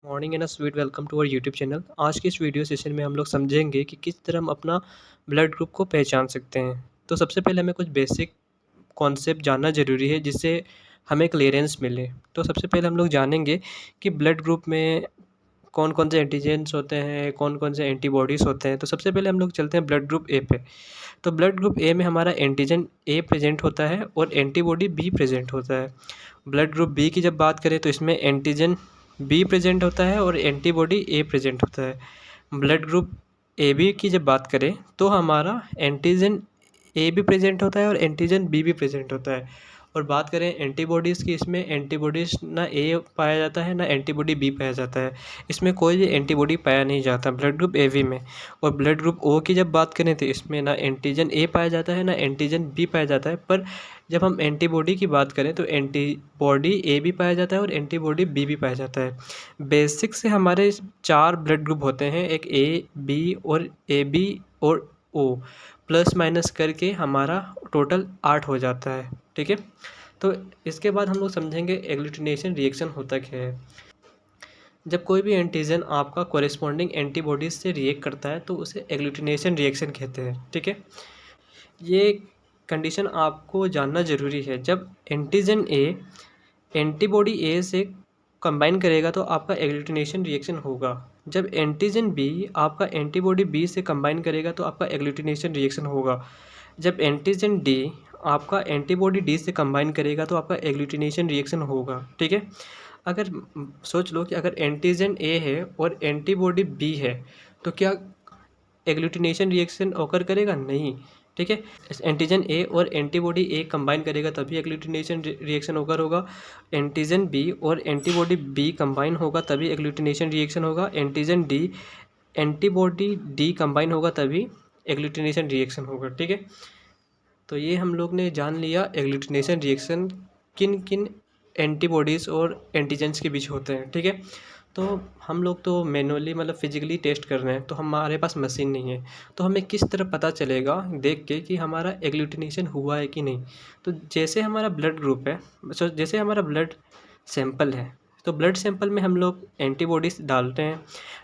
Morning and sweet welcome to our YouTube channel. आज की इस वीडियो सेशन में हम लोग समझेंगे कि किस तरह हम अपना ब्लड ग्रुप को पहचान सकते हैं। तो सबसे पहले हमें कुछ बेसिक कॉन्सेप्ट जानना ज़रूरी है जिससे हमें क्लियरेंस मिले। तो सबसे पहले हम लोग जानेंगे कि ब्लड ग्रुप में कौन कौन से एंटीजेंस होते हैं, कौन कौन से एंटीबॉडीज़ होते हैं। तो सबसे पहले हम लोग चलते हैं ब्लड ग्रुप ए पे। तो ब्लड ग्रुप ए में हमारा एंटीजन ए प्रेजेंट होता है और एंटीबॉडी बी प्रेजेंट होता है। ब्लड ग्रुप बी की जब बात करें तो इसमें एंटीजन बी प्रेजेंट होता है और एंटीबॉडी ए प्रेजेंट होता है। ब्लड ग्रुप ए बी की जब बात करें तो हमारा एंटीजन ए भी प्रेजेंट होता है और एंटीजन बी भी प्रेजेंट होता है। और बात करें एंटीबॉडीज़ की, इसमें एंटीबॉडीज़ ना ए पाया जाता है ना एंटीबॉडी बी पाया जाता है। इसमें कोई भी एंटीबॉडी पाया नहीं जाता ब्लड ग्रुप ए बी में। और ब्लड ग्रुप ओ की जब बात करें तो इसमें ना एंटीजन ए पाया जाता है ना एंटीजन बी पाया जाता है। पर जब हम एंटीबॉडी की बात करें तो एंटीबॉडी ए भी पाया जाता है और एंटीबॉडी बी भी पाया जाता है। बेसिक से हमारे 4 ब्लड ग्रुप होते हैं, एक ए बी और ए बी और ओ, प्लस माइनस करके हमारा टोटल 8 हो जाता है। ठीक है, तो इसके बाद हम लोग समझेंगे एग्लूटिनेशन रिएक्शन होता क्या है। जब कोई भी एंटीजन आपका कोरिस्पोंडिंग एंटीबॉडीज से रिएक्ट करता है तो उसे एग्लूटिनेशन रिएक्शन कहते हैं। ठीक है, ये कंडीशन आपको जानना ज़रूरी है। जब एंटीजन ए एंटीबॉडी ए से कंबाइन करेगा तो आपका एग्लूटिनेशन रिएक्शन होगा। जब एंटीजन बी आपका एंटीबॉडी बी से कंबाइन करेगा तो आपका एग्लूटिनेशन रिएक्शन होगा। जब एंटीजन डी आपका एंटीबॉडी डी से कंबाइन करेगा तो आपका एग्लूटिनेशन रिएक्शन होगा। ठीक है, अगर सोच लो कि अगर एंटीजन ए है और एंटीबॉडी बी है तो क्या एग्लूटिनेशन रिएक्शन ओकर करेगा? नहीं। ठीक है, एंटीजन ए और एंटीबॉडी ए कंबाइन करेगा तभी एग्लूटिनेशन रिएक्शन ओकर होगा। एंटीजन बी और एंटीबॉडी बी कंबाइन होगा तभी एग्लूटिनेशन रिएक्शन होगा। Antigen D antibody D combine होगा तभी एग्लूटिनेशन रिएक्शन होगा। ठीक है, तो ये हम लोग ने जान लिया एग्लूटिनेशन रिएक्शन किन किन एंटीबॉडीज़ और एंटीजेंस के बीच होते हैं। ठीक है, तो हम लोग तो मैनुअली मतलब फिजिकली टेस्ट कर रहे हैं तो हमारे पास मशीन नहीं है, तो हमें किस तरह पता चलेगा देख के कि हमारा एग्लूटिनेशन हुआ है कि नहीं। तो जैसे हमारा ब्लड ग्रुप है, जैसे हमारा ब्लड सैंपल है, तो ब्लड सैंपल में हम लोग एंटीबॉडीज़ डालते हैं।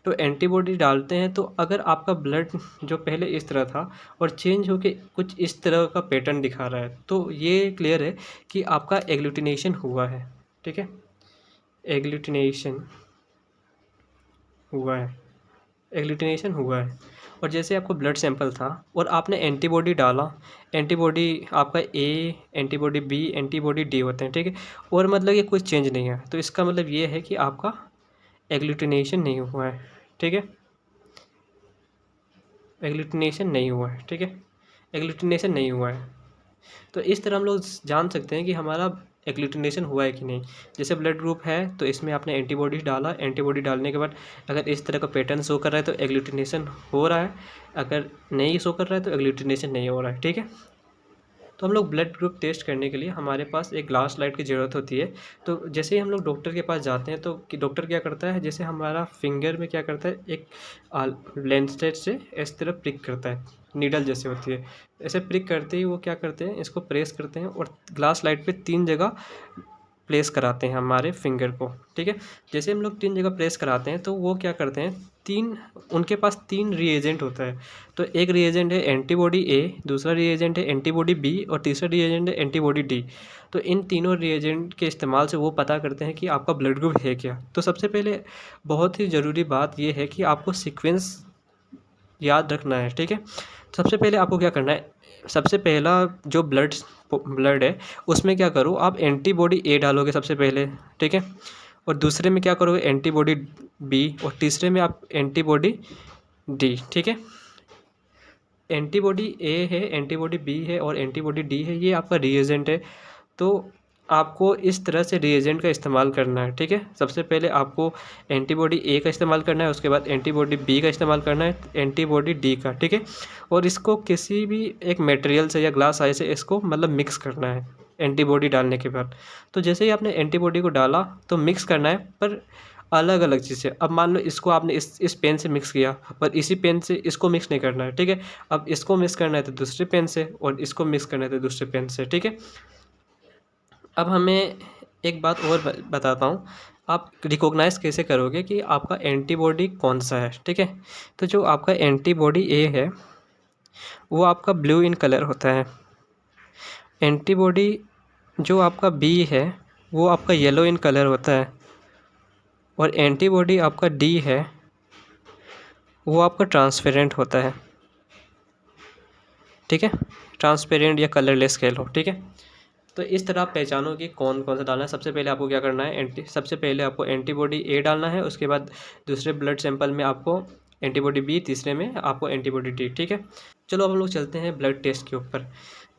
तो एंटीबॉडी डालते हैं तो अगर आपका ब्लड जो पहले इस तरह था और चेंज होके कुछ इस तरह का पैटर्न दिखा रहा है तो ये क्लियर है कि आपका एग्लूटिनेशन हुआ है। ठीक है, एग्लूटिनेशन हुआ है, एग्लूटिनेशन हुआ है। और जैसे आपको ब्लड सैंपल था और आपने एंटीबॉडी डाला, एंटीबॉडी आपका ए, एंटीबॉडी बी, एंटीबॉडी डी होते हैं। ठीक है, और मतलब ये कोई चेंज नहीं है तो इसका मतलब ये है कि आपका एग्लूटिनेशन नहीं हुआ है। ठीक है, एग्लूटिनेशन नहीं हुआ है। ठीक है, एग्लूटिनेशन नहीं हुआ है। तो इस तरह हम लोग जान सकते हैं कि हमारा एग्लूटिनेशन हुआ है कि नहीं। जैसे ब्लड ग्रुप है तो इसमें आपने एंटीबॉडी डाला, एंटीबॉडी डालने के बाद अगर इस तरह का पैटर्न शो कर रहा है तो एग्लूटिनेशन हो रहा है, अगर नहीं शो कर रहा है तो एग्लूटिनेशन नहीं हो रहा है। ठीक है, तो हम लोग ब्लड ग्रुप टेस्ट करने के लिए हमारे पास एक ग्लास लाइट की ज़रूरत होती है। तो जैसे ही हम लोग डॉक्टर के पास जाते हैं तो कि डॉक्टर क्या करता है, जैसे हमारा फिंगर में क्या करता है, एक लेंसेट से इस तरह प्रिक करता है, नीडल जैसे होती है, ऐसे प्रिक करते ही वो क्या करते हैं, इसको प्रेस करते हैं और ग्लास लाइट पे 3 जगह प्लेस कराते हैं हमारे फिंगर को। ठीक है, जैसे हम लोग 3 जगह प्रेस कराते हैं तो वो क्या करते हैं, उनके पास 3 रिएजेंट होता है। तो एक रिएजेंट है एंटीबॉडी ए, दूसरा रिएजेंट है एंटीबॉडी बी और तीसरा रिएजेंट है एंटीबॉडी डी। तो इन तीनों रिएजेंट के इस्तेमाल से वो पता करते हैं कि आपका ब्लड ग्रुप है क्या। तो सबसे पहले बहुत ही ज़रूरी बात ये है कि आपको सीक्वेंस याद रखना है। ठीक है, सबसे पहले आपको क्या करना है, सबसे पहला जो ब्लड है उसमें क्या करो, आप एंटीबॉडी ए डालोगे सबसे पहले। ठीक है, और दूसरे में क्या करोगे, एंटीबॉडी बी, और तीसरे में आप एंटीबॉडी डी। ठीक है, एंटीबॉडी ए है, एंटीबॉडी बी है और एंटीबॉडी डी है, ये आपका रिएजेंट है। तो आपको इस तरह से रिएजेंट का इस्तेमाल करना है। ठीक है, सबसे पहले आपको एंटीबॉडी ए का इस्तेमाल करना है, उसके बाद एंटीबॉडी बी का इस्तेमाल करना है, एंटीबॉडी डी का। ठीक है, और इसको किसी भी एक मटेरियल से या ग्लास आई से इसको मतलब मिक्स करना है एंटीबॉडी डालने के बाद। तो जैसे ही आपने एंटीबॉडी को डाला तो मिक्स करना है, पर अलग अलग चीज़ें। अब मान लो इसको आपने इस पेन से मिक्स किया और इसी पेन से इसको मिक्स नहीं करना है। ठीक है, अब इसको मिक्स करना है तो दूसरे पेन से और इसको मिक्स करना है तो दूसरे पेन से। ठीक है, अब हमें एक बात और बताता हूँ, आप रिकॉग्नाइज़ कैसे करोगे कि आपका एंटीबॉडी कौन सा है, ठीक है। तो जो आपका एंटीबॉडी ए है वो आपका ब्लू इन कलर होता है। एंटीबॉडी जो आपका बी है वो आपका येलो इन कलर होता है। और एंटीबॉडी आपका डी है वो आपका ट्रांसपेरेंट होता है, ठीक है। ट्रांसपेरेंट या कलरलेस कह लो, ठीक है। तो इस तरह आप पहचानो कि कौन कौन सा डालना है। सबसे पहले आपको क्या करना है, सबसे पहले आपको एंटीबॉडी ए डालना है, उसके बाद दूसरे ब्लड सैंपल में आपको एंटीबॉडी बी, तीसरे में आपको एंटीबॉडी डी, ठीक है। चलो अब हम लोग चलते हैं ब्लड टेस्ट के ऊपर।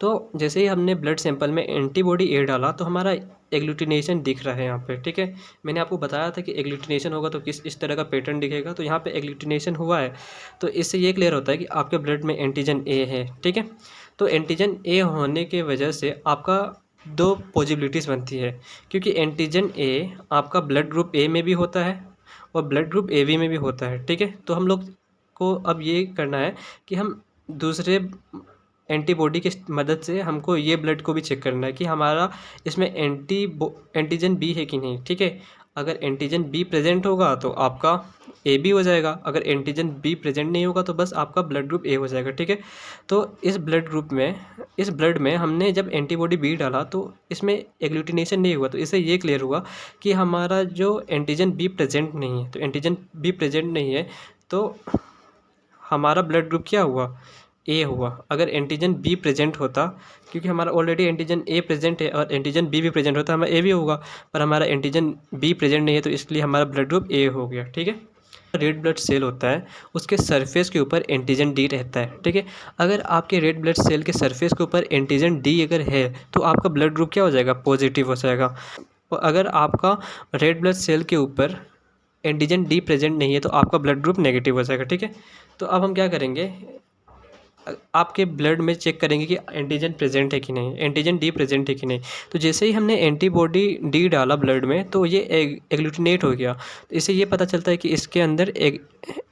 तो जैसे ही हमने ब्लड सैंपल में एंटीबॉडी ए डाला तो हमारा एग्लूटिनेशन दिख रहा है यहाँ पे, ठीक है। मैंने आपको बताया था कि एग्लूटिनेशन होगा तो किस इस तरह का पैटर्न दिखेगा। तो यहाँ पे एग्लूटिनेशन हुआ है तो इससे ये क्लियर होता है कि आपके ब्लड में एंटीजन ए है, ठीक है। तो एंटीजन ए होने के वजह से आपका दो पॉसिबिलिटीज़ बनती है, क्योंकि एंटीजन ए आपका ब्लड ग्रुप ए में भी होता है और ब्लड ग्रुप ए बी में भी होता है, ठीक है। तो हम लोग को अब ये करना है कि हम दूसरे एंटीबॉडी की मदद से हमको ये ब्लड को भी चेक करना है कि हमारा इसमें एंटीजन बी है कि नहीं, ठीक है। अगर एंटीजन बी प्रेजेंट होगा तो आपका ए बी हो जाएगा, अगर एंटीजन बी प्रेजेंट नहीं होगा तो बस आपका ब्लड ग्रुप ए हो जाएगा, ठीक है। तो इस ब्लड में हमने जब एंटीबॉडी बी डाला तो इसमें एग्लूटिनेशन नहीं हुआ, तो इससे ये क्लियर हुआ कि हमारा जो एंटीजन बी प्रेजेंट नहीं है। तो एंटीजन बी प्रेजेंट नहीं है तो हमारा ब्लड ग्रुप क्या हुआ, ए हुआ। अगर एंटीजन बी प्रेजेंट होता, क्योंकि हमारा ऑलरेडी एंटीजन ए प्रेजेंट है और एंटीजन बी भी प्रेजेंट होता, हमारा ए भी होगा, पर हमारा एंटीजन बी प्रेजेंट नहीं है तो इसलिए हमारा ब्लड ग्रुप ए हो गया, ठीक है। रेड ब्लड सेल होता है उसके सरफेस के ऊपर एंटीजन डी रहता है, ठीक है। अगर आपके रेड ब्लड सेल के सरफेस के ऊपर एंटीजन डी अगर है तो आपका ब्लड ग्रुप क्या हो जाएगा, पॉजिटिव हो जाएगा। और अगर आपका रेड ब्लड सेल के ऊपर एंटीजन डी प्रेजेंट नहीं है तो आपका ब्लड ग्रुप नेगेटिव हो जाएगा, ठीक है। तो अब हम क्या करेंगे, आपके ब्लड में चेक करेंगे कि एंटीजन प्रेजेंट है कि नहीं, एंटीजन डी प्रेजेंट है कि नहीं। तो जैसे ही हमने एंटीबॉडी डी डाला ब्लड में तो ये एग्लूटिनेट हो गया। तो इससे ये पता चलता है कि इसके अंदर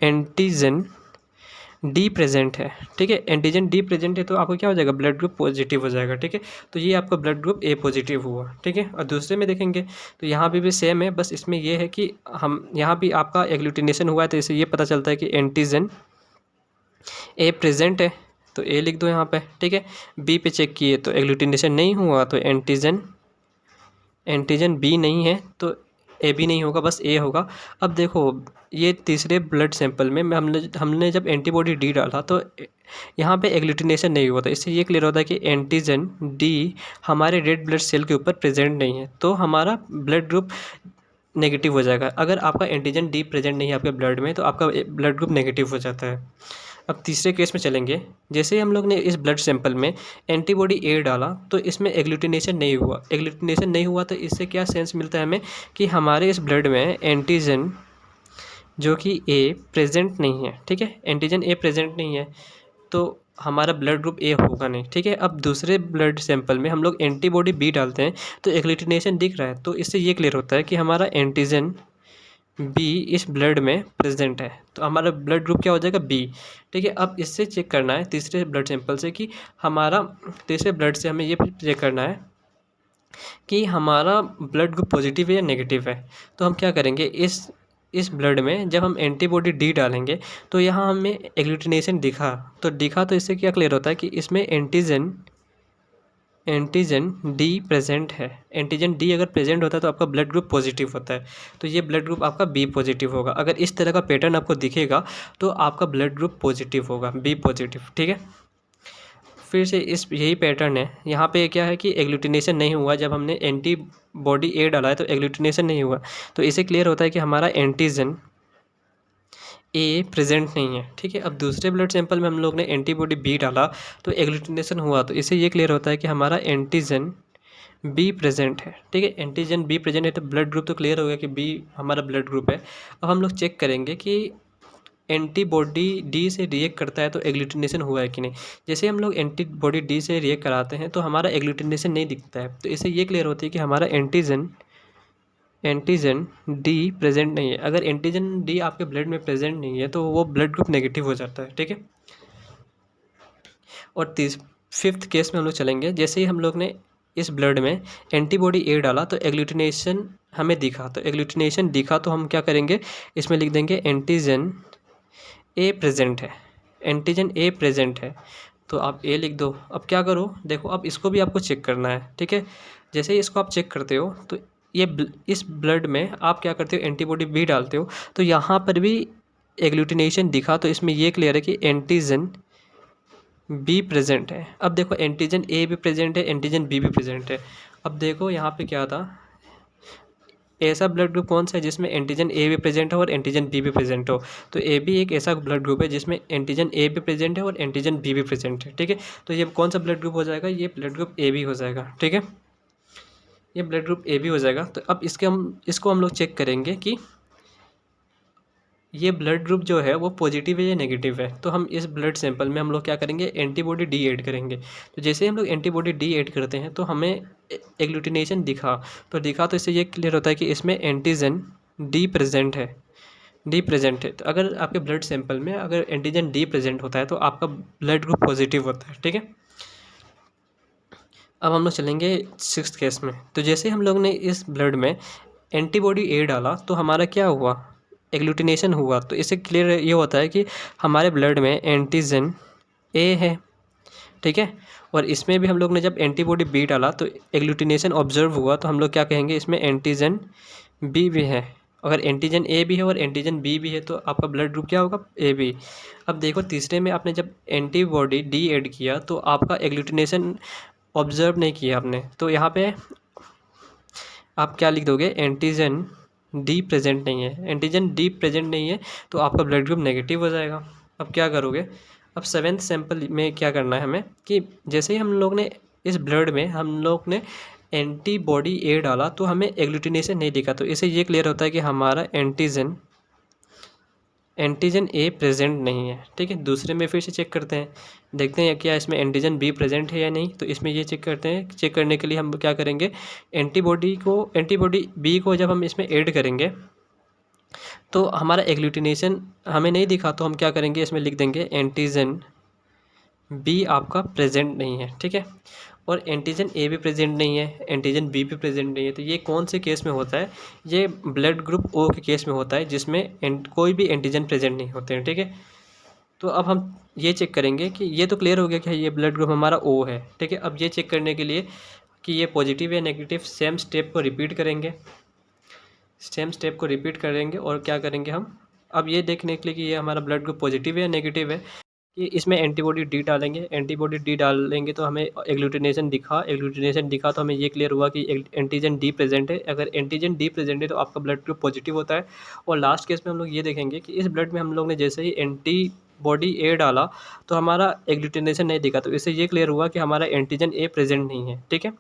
एंटीजन डी प्रेजेंट है, ठीक है। एंटीजन डी प्रेजेंट है तो आपको क्या हो जाएगा, ब्लड ग्रुप पॉजिटिव हो जाएगा, ठीक है। तो ये आपका ब्लड ग्रुप ए पॉजिटिव हुआ, ठीक है। और दूसरे में देखेंगे तो यहाँ पे भी सेम है, बस इसमें ये है कि हम यहाँ भी आपका एग्लूटिनेशन हुआ है तो इससे ये पता चलता है कि एंटीजन ए प्रेजेंट है तो ए लिख दो यहाँ पे, ठीक है। बी पे चेक किए तो एग्लूटिनेशन नहीं हुआ तो एंटीजन बी नहीं है तो ए भी नहीं होगा, बस ए होगा। अब देखो ये तीसरे ब्लड सैंपल में हमने जब एंटीबॉडी डी डाला तो यहाँ पे एग्लूटिनेशन नहीं हुआ, तो इससे ये क्लियर होता है कि एंटीजन डी हमारे रेड ब्लड सेल के ऊपर प्रेजेंट नहीं है, तो हमारा ब्लड ग्रुप नेगेटिव हो जाएगा। अगर आपका एंटीजन डी प्रेजेंट नहीं है आपके ब्लड में तो आपका ब्लड ग्रुप नेगेटिव हो जाता है। अब तीसरे केस में चलेंगे। जैसे ही हम लोग ने इस ब्लड सैंपल में एंटीबॉडी ए डाला तो इसमें एग्लूटिनेशन नहीं हुआ। एग्लूटिनेशन नहीं हुआ तो इससे क्या सेंस मिलता है हमें कि हमारे इस ब्लड में एंटीजन जो कि ए प्रेजेंट नहीं है, ठीक है। एंटीजन ए प्रेजेंट नहीं है तो हमारा ब्लड ग्रुप ए होगा नहीं, ठीक है। अब दूसरे ब्लड सैंपल में हम लोग एंटीबॉडी बी डालते हैं तो एग्लूटिनेशन दिख रहा है, तो इससे ये क्लियर होता है कि हमारा एंटीजन बी इस ब्लड में प्रेजेंट है, तो हमारा ब्लड ग्रुप क्या हो जाएगा, बी, ठीक है। अब इससे चेक करना है तीसरे ब्लड सैंपल से कि हमारा तीसरे ब्लड से हमें ये चेक करना है कि हमारा ब्लड ग्रुप पॉजिटिव है या नेगेटिव है। तो हम क्या करेंगे, इस ब्लड में जब हम एंटीबॉडी डी डालेंगे तो यहाँ हमें एग्लूटिनेशन दिखा तो इससे क्या क्लियर होता है कि इसमें एंटीजन डी प्रेजेंट है। एंटीजन डी अगर प्रेजेंट होता है तो आपका ब्लड ग्रुप पॉजिटिव होता है, तो ये ब्लड ग्रुप आपका बी पॉजिटिव होगा। अगर इस तरह का पैटर्न आपको दिखेगा तो आपका ब्लड ग्रुप पॉजिटिव होगा, बी पॉजिटिव, ठीक है। फिर से यही पैटर्न है, यहाँ पे क्या है कि एग्लूटिनेशन नहीं हुआ। जब हमने एंटीबॉडी ए डाला है तो एग्लूटिनेशन नहीं हुआ, तो इसे क्लियर होता है कि हमारा एंटीजन ए प्रेजेंट नहीं है, ठीक है। अब दूसरे ब्लड सैंपल में हम लोग ने एंटीबॉडी बी डाला तो एग्लूटिनेशन हुआ, तो इससे ये क्लियर होता है कि हमारा एंटीजन बी प्रेजेंट है, ठीक है। एंटीजन बी प्रेजेंट है तो ब्लड ग्रुप तो क्लियर हो गया कि बी हमारा ब्लड ग्रुप है। अब हम लोग चेक करेंगे कि एंटीबॉडी डी से रिएक्ट करता है तो एग्लूटिनेशन हुआ है कि नहीं। जैसे हम लोग एंटीबॉडी डी से रिएक्ट कराते हैं तो हमारा एग्लूटिनेशन नहीं दिखता है, तो इससे ये क्लियर होती है कि हमारा एंटीजन डी प्रेजेंट नहीं है। अगर एंटीजन डी आपके ब्लड में प्रेजेंट नहीं है तो वो ब्लड ग्रुप नेगेटिव हो जाता है, ठीक है। और फिफ्थ केस में हम लोग चलेंगे। जैसे ही हम लोग ने इस ब्लड में एंटीबॉडी ए डाला तो एग्लूटिनेशन हमें दिखा, तो एग्लूटिनेशन दिखा तो हम क्या करेंगे, इसमें लिख देंगे एंटीजन ए प्रेजेंट है, एंटीजन ए प्रेजेंट है। तो आप ए लिख दो। अब क्या करो, देखो अब इसको भी आपको चेक करना है, ठीक है। जैसे ही इसको आप चेक करते हो तो इस ब्लड में आप क्या करते हो, एंटीबॉडी बी डालते हो तो यहाँ पर भी एग्लूटिनेशन दिखा, तो इसमें ये क्लियर है कि एंटीजन बी प्रेजेंट है। अब देखो एंटीजन ए भी प्रेजेंट है, एंटीजन बी भी प्रेजेंट है। अब देखो यहाँ पे क्या था, ऐसा ब्लड ग्रुप कौन सा है जिसमें एंटीजन ए भी प्रेजेंट हो और एंटीजन बी भी प्रेजेंट हो, तो ए भी एक ऐसा ब्लड ग्रुप है जिसमें एंटीजन ए भी प्रेजेंट है और एंटीजन बी भी प्रेजेंट है, ठीक है। तो ये कौन सा ब्लड ग्रुप हो जाएगा, ये ब्लड ग्रुप ए बी हो जाएगा, ठीक है, ये ब्लड ग्रुप ए बी हो जाएगा। तो अब इसको हम लोग चेक करेंगे कि ये ब्लड ग्रुप जो है वो पॉजिटिव है या नेगेटिव है। तो हम इस ब्लड सैंपल में हम लोग क्या करेंगे, एंटीबॉडी डी ऐड करेंगे। तो जैसे ही हम लोग एंटीबॉडी डी ऐड करते हैं तो हमें एग्लूटिनेशन दिखा, तो इससे ये क्लियर होता है कि इसमें एंटीजन डी प्रेजेंट है, डी प्रेजेंट है। तो अगर आपके ब्लड सैंपल में अगर एंटीजन डी प्रेजेंट होता है तो आपका ब्लड ग्रुप पॉजिटिव होता है, ठीक है। अब हम लोग चलेंगे 6th केस में। तो जैसे हम लोग ने इस ब्लड में एंटीबॉडी ए डाला तो हमारा क्या हुआ, एग्लूटिनेशन हुआ। तो इससे क्लियर ये होता है कि हमारे ब्लड में एंटीजन ए है, ठीक है। और इसमें भी हम लोग ने जब एंटीबॉडी बी डाला तो एग्लूटिनेशन ऑब्जर्व हुआ, तो हम लोग क्या कहेंगे, इसमें एंटीजन बी भी है। अगर एंटीजन ए भी है और एंटीजन बी भी है तो आपका ब्लड ग्रुप क्या होगा, ए बी। अब देखो तीसरे में आपने जब एंटीबॉडी डी ऐड किया तो आपका एग्लूटिनेशन ऑब्जर्व नहीं किया आपने, तो यहाँ पे आप क्या लिख दोगे, एंटीजन डी प्रेजेंट नहीं है। एंटीजन डी प्रेजेंट नहीं है तो आपका ब्लड ग्रुप नेगेटिव हो जाएगा। अब क्या करोगे, अब 7th सैंपल में क्या करना है हमें कि जैसे ही हम लोग ने इस ब्लड में हम लोग ने एंटीबॉडी ए डाला तो हमें एग्लूटिनेशन नहीं दिखा, तो इससे ये क्लियर होता है कि हमारा एंटीजन ए प्रेजेंट नहीं है, ठीक है। दूसरे में फिर से चेक करते हैं, देखते हैं क्या इसमें एंटीजन बी प्रेजेंट है या नहीं। तो इसमें ये चेक करते हैं, चेक करने के लिए हम क्या करेंगे, एंटीबॉडी बी को जब हम इसमें ऐड करेंगे तो हमारा एग्लूटिनेशन हमें नहीं दिखा, तो हम क्या करेंगे, इसमें लिख देंगे एंटीजन बी आपका प्रेजेंट नहीं है, ठीक है। और एंटीजन ए भी प्रेजेंट नहीं है, एंटीजन बी भी प्रेजेंट नहीं है। तो ये कौन से केस में होता है, ये ब्लड ग्रुप ओ के केस में होता है जिसमें कोई भी एंटीजन प्रेजेंट नहीं होते हैं, ठीक है। तो अब हम ये चेक करेंगे कि ये तो क्लियर हो गया कि ये ब्लड ग्रुप हमारा ओ है, ठीक है। अब ये चेक करने के लिए कि ये पॉजिटिव या नेगेटिव, सेम स्टेप को रिपीट करेंगे, और क्या करेंगे हम, अब ये देखने के लिए कि ये हमारा ब्लड ग्रुप पॉजिटिव है या नेगेटिव है, कि इसमें एंटीबॉडी डी डालेंगे। एंटीबॉडी डी डालेंगे तो हमें एग्लूटिनेशन दिखा तो हमें ये क्लियर हुआ कि एंटीजन डी प्रेजेंट है। अगर एंटीजन डी प्रेजेंट है तो आपका ब्लड ग्रुप पॉजिटिव होता है। और लास्ट केस में हम लोग ये देखेंगे कि इस ब्लड में हम लोग ने जैसे ही एंटीबॉडी ए डाला तो हमारा एग्लूटिनेशन नहीं दिखा, तो इससे ये क्लियर हुआ कि हमारा एंटीजन ए प्रेजेंट नहीं है, ठीक है।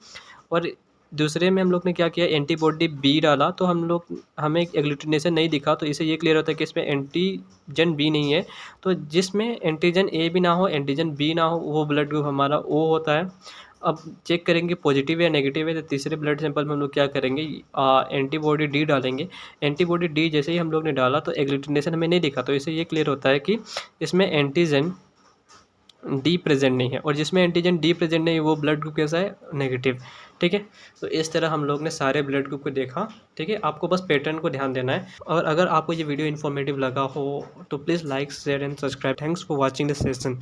और दूसरे में हम लोग ने क्या किया, एंटीबॉडी बी डाला तो हमें एग्लूटिनेशन नहीं दिखा, तो इससे ये क्लियर होता है कि इसमें एंटीजन बी नहीं है। तो जिसमें एंटीजन ए भी ना हो, एंटीजन बी ना हो, वो ब्लड ग्रुप हमारा ओ होता है। अब चेक करेंगे पॉजिटिव या नेगेटिव है, तो तीसरे ब्लड सैंपल में हम लोग क्या करेंगे, एंटीबॉडी डी डालेंगे। एंटीबॉडी डी जैसे ही हम लोग ने डाला तो एग्लूटिनेशन हमें नहीं दिखा, तो इससे ये क्लियर होता है कि इसमें एंटीजन डी प्रेजेंट नहीं है। और जिसमें एंटीजन डी प्रेजेंट नहीं है वो ब्लड ग्रुप कैसा है, नेगेटिव, ठीक है। तो इस तरह हम लोग ने सारे ब्लड ग्रुप को देखा, ठीक है। आपको बस पैटर्न को ध्यान देना है। और अगर आपको ये वीडियो इन्फॉर्मेटिव लगा हो तो please like, share and subscribe. Thanks for watching this session.